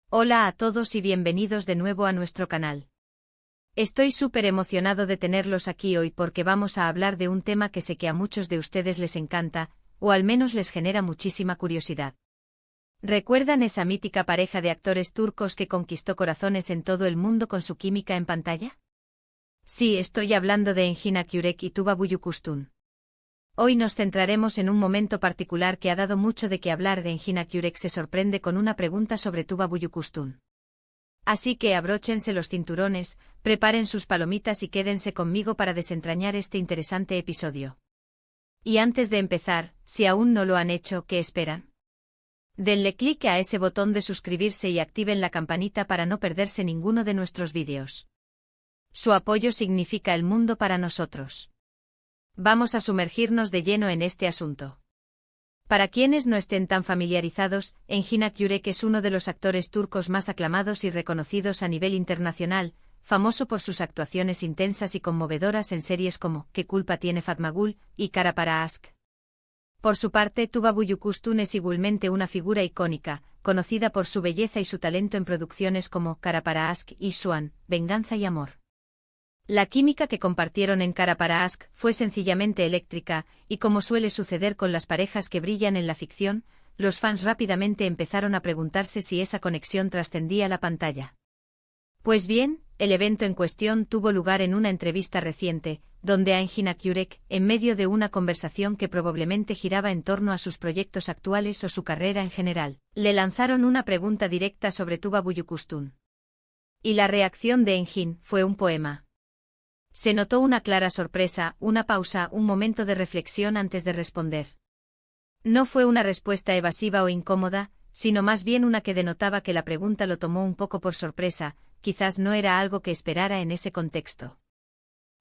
Hola a todos y bienvenidos de nuevo a nuestro canal. Estoy súper emocionado de tenerlos aquí hoy porque vamos a hablar de un tema que sé que a muchos de ustedes les encanta, o al menos les genera muchísima curiosidad. ¿Recuerdan esa mítica pareja de actores turcos que conquistó corazones en todo el mundo con su química en pantalla? Sí, estoy hablando de Engin Akyürek y Tuba Büyüküstün. Hoy nos centraremos en un momento particular que ha dado mucho de qué hablar. De Engin Akyürek se sorprende con una pregunta sobre Tuba Büyüküstün. Así que abróchense los cinturones, preparen sus palomitas y quédense conmigo para desentrañar este interesante episodio. Y antes de empezar, si aún no lo han hecho, ¿qué esperan? Denle clic a ese botón de suscribirse y activen la campanita para no perderse ninguno de nuestros vídeos. Su apoyo significa el mundo para nosotros. Vamos a sumergirnos de lleno en este asunto. Para quienes no estén tan familiarizados, Engin Akyürek es uno de los actores turcos más aclamados y reconocidos a nivel internacional, famoso por sus actuaciones intensas y conmovedoras en series como ¿Qué culpa tiene Fatma Gül? Y Kara Para Aşk. Por su parte, Tuba Büyüküstün es igualmente una figura icónica, conocida por su belleza y su talento en producciones como Kara Para Aşk y Swan, Venganza y Amor. La química que compartieron en Kara Para Aşk fue sencillamente eléctrica, y como suele suceder con las parejas que brillan en la ficción, los fans rápidamente empezaron a preguntarse si esa conexión trascendía la pantalla. Pues bien, el evento en cuestión tuvo lugar en una entrevista reciente, donde a Engin Akyürek, en medio de una conversación que probablemente giraba en torno a sus proyectos actuales o su carrera en general, le lanzaron una pregunta directa sobre Tuba Büyüküstün. Y la reacción de Engin fue un poema. Se notó una clara sorpresa, una pausa, un momento de reflexión antes de responder. No fue una respuesta evasiva o incómoda, sino más bien una que denotaba que la pregunta lo tomó un poco por sorpresa, quizás no era algo que esperara en ese contexto.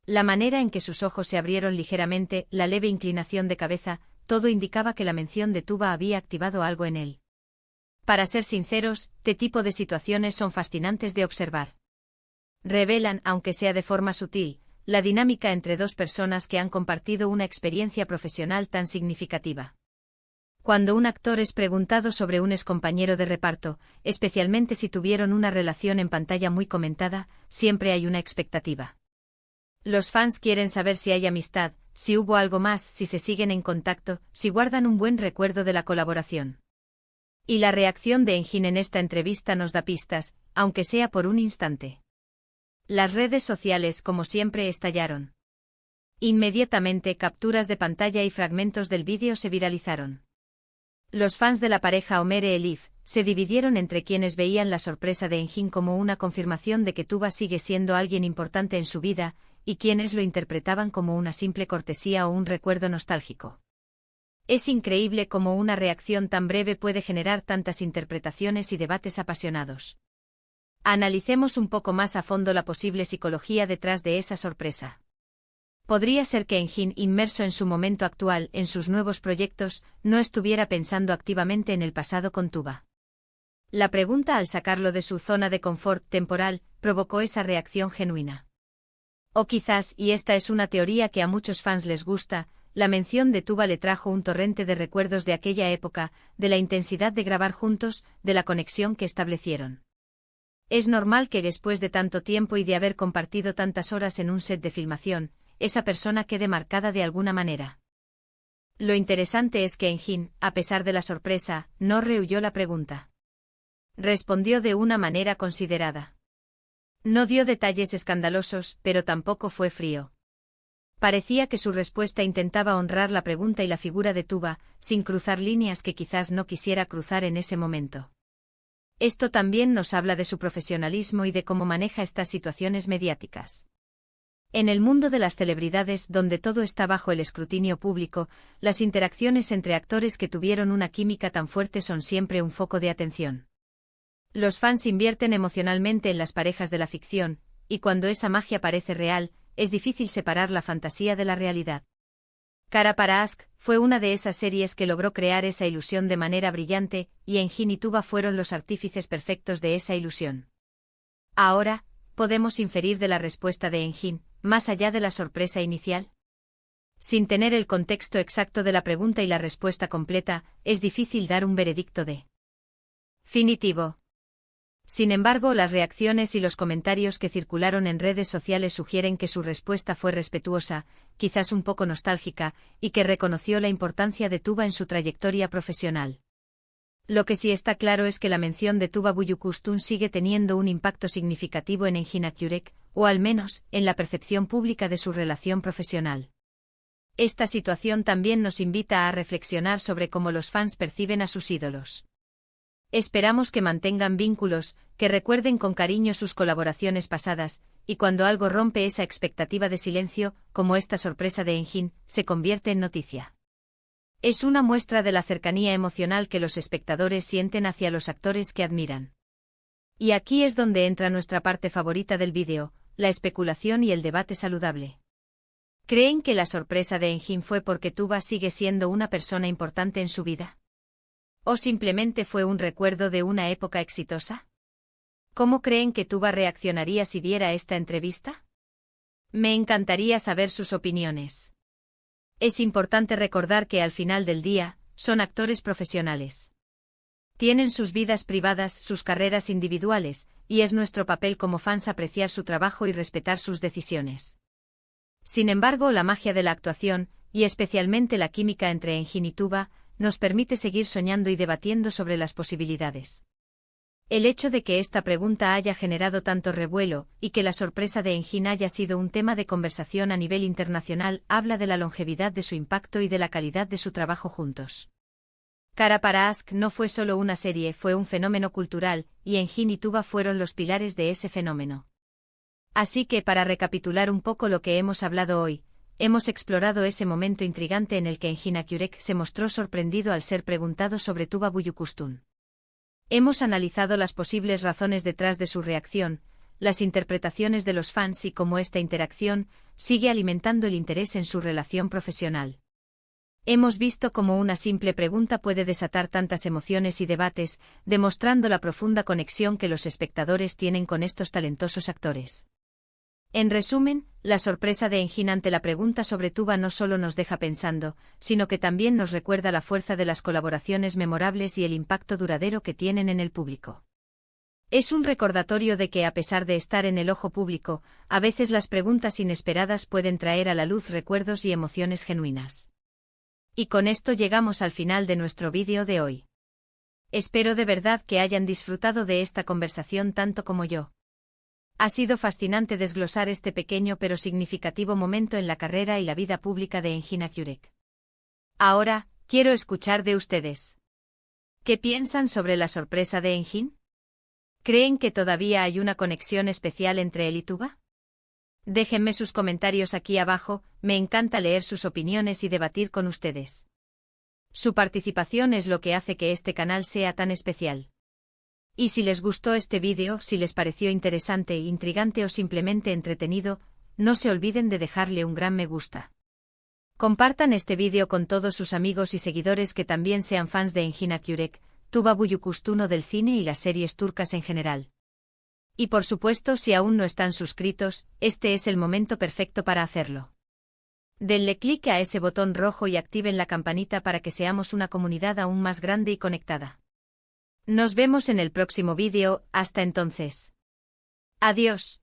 La manera en que sus ojos se abrieron ligeramente, la leve inclinación de cabeza, todo indicaba que la mención de Tuba había activado algo en él. Para ser sinceros, este tipo de situaciones son fascinantes de observar. Revelan, aunque sea de forma sutil, la dinámica entre dos personas que han compartido una experiencia profesional tan significativa. Cuando un actor es preguntado sobre un excompañero de reparto, especialmente si tuvieron una relación en pantalla muy comentada, siempre hay una expectativa. Los fans quieren saber si hay amistad, si hubo algo más, si se siguen en contacto, si guardan un buen recuerdo de la colaboración. Y la reacción de Engin en esta entrevista nos da pistas, aunque sea por un instante. Las redes sociales, como siempre, estallaron. Inmediatamente capturas de pantalla y fragmentos del vídeo se viralizaron. Los fans de la pareja Omere Elif se dividieron entre quienes veían la sorpresa de Engin como una confirmación de que Tuba sigue siendo alguien importante en su vida, y quienes lo interpretaban como una simple cortesía o un recuerdo nostálgico. Es increíble cómo una reacción tan breve puede generar tantas interpretaciones y debates apasionados. Analicemos un poco más a fondo la posible psicología detrás de esa sorpresa. Podría ser que Engin, inmerso en su momento actual, en sus nuevos proyectos, no estuviera pensando activamente en el pasado con Tuba. La pregunta, al sacarlo de su zona de confort temporal, provocó esa reacción genuina. O quizás, y esta es una teoría que a muchos fans les gusta, la mención de Tuba le trajo un torrente de recuerdos de aquella época, de la intensidad de grabar juntos, de la conexión que establecieron. Es normal que después de tanto tiempo y de haber compartido tantas horas en un set de filmación, esa persona quede marcada de alguna manera. Lo interesante es que Engin, a pesar de la sorpresa, no rehuyó la pregunta. Respondió de una manera considerada. No dio detalles escandalosos, pero tampoco fue frío. Parecía que su respuesta intentaba honrar la pregunta y la figura de Tuba, sin cruzar líneas que quizás no quisiera cruzar en ese momento. Esto también nos habla de su profesionalismo y de cómo maneja estas situaciones mediáticas. En el mundo de las celebridades, donde todo está bajo el escrutinio público, las interacciones entre actores que tuvieron una química tan fuerte son siempre un foco de atención. Los fans invierten emocionalmente en las parejas de la ficción, y cuando esa magia parece real, es difícil separar la fantasía de la realidad. Kara Para Aşk fue una de esas series que logró crear esa ilusión de manera brillante, y Engin y Tuba fueron los artífices perfectos de esa ilusión. Ahora, ¿podemos inferir de la respuesta de Engin, más allá de la sorpresa inicial? Sin tener el contexto exacto de la pregunta y la respuesta completa, es difícil dar un veredicto definitivo. Sin embargo, las reacciones y los comentarios que circularon en redes sociales sugieren que su respuesta fue respetuosa, quizás un poco nostálgica, y que reconoció la importancia de Tuba en su trayectoria profesional. Lo que sí está claro es que la mención de Tuba Büyüküstün sigue teniendo un impacto significativo en Engin Akyürek, o al menos, en la percepción pública de su relación profesional. Esta situación también nos invita a reflexionar sobre cómo los fans perciben a sus ídolos. Esperamos que mantengan vínculos, que recuerden con cariño sus colaboraciones pasadas, y cuando algo rompe esa expectativa de silencio, como esta sorpresa de Engin, se convierte en noticia. Es una muestra de la cercanía emocional que los espectadores sienten hacia los actores que admiran. Y aquí es donde entra nuestra parte favorita del vídeo, la especulación y el debate saludable. ¿Creen que la sorpresa de Engin fue porque Tuba sigue siendo una persona importante en su vida? ¿O simplemente fue un recuerdo de una época exitosa? ¿Cómo creen que Tuba reaccionaría si viera esta entrevista? Me encantaría saber sus opiniones. Es importante recordar que al final del día, son actores profesionales. Tienen sus vidas privadas, sus carreras individuales, y es nuestro papel como fans apreciar su trabajo y respetar sus decisiones. Sin embargo, la magia de la actuación, y especialmente la química entre Engin y Tuba, nos permite seguir soñando y debatiendo sobre las posibilidades. El hecho de que esta pregunta haya generado tanto revuelo, y que la sorpresa de Engin haya sido un tema de conversación a nivel internacional, habla de la longevidad de su impacto y de la calidad de su trabajo juntos. Kara para Ask no fue solo una serie, fue un fenómeno cultural, y Engin y Tuba fueron los pilares de ese fenómeno. Así que, para recapitular un poco lo que hemos hablado hoy, hemos explorado ese momento intrigante en el que Engin Akyürek se mostró sorprendido al ser preguntado sobre Tuba Büyüküstün. Hemos analizado las posibles razones detrás de su reacción, las interpretaciones de los fans y cómo esta interacción sigue alimentando el interés en su relación profesional. Hemos visto cómo una simple pregunta puede desatar tantas emociones y debates, demostrando la profunda conexión que los espectadores tienen con estos talentosos actores. En resumen, la sorpresa de Engin ante la pregunta sobre Tuba no solo nos deja pensando, sino que también nos recuerda la fuerza de las colaboraciones memorables y el impacto duradero que tienen en el público. Es un recordatorio de que a pesar de estar en el ojo público, a veces las preguntas inesperadas pueden traer a la luz recuerdos y emociones genuinas. Y con esto llegamos al final de nuestro vídeo de hoy. Espero de verdad que hayan disfrutado de esta conversación tanto como yo. Ha sido fascinante desglosar este pequeño pero significativo momento en la carrera y la vida pública de Engin Akyürek. Ahora, quiero escuchar de ustedes. ¿Qué piensan sobre la sorpresa de Engin? ¿Creen que todavía hay una conexión especial entre él y Tuba? Déjenme sus comentarios aquí abajo, me encanta leer sus opiniones y debatir con ustedes. Su participación es lo que hace que este canal sea tan especial. Y si les gustó este vídeo, si les pareció interesante, intrigante o simplemente entretenido, no se olviden de dejarle un gran me gusta. Compartan este vídeo con todos sus amigos y seguidores que también sean fans de Engin Akyürek, Tuba Büyüküstün o del cine y las series turcas en general. Y por supuesto, si aún no están suscritos, este es el momento perfecto para hacerlo. Denle clic a ese botón rojo y activen la campanita para que seamos una comunidad aún más grande y conectada. Nos vemos en el próximo vídeo, hasta entonces. Adiós.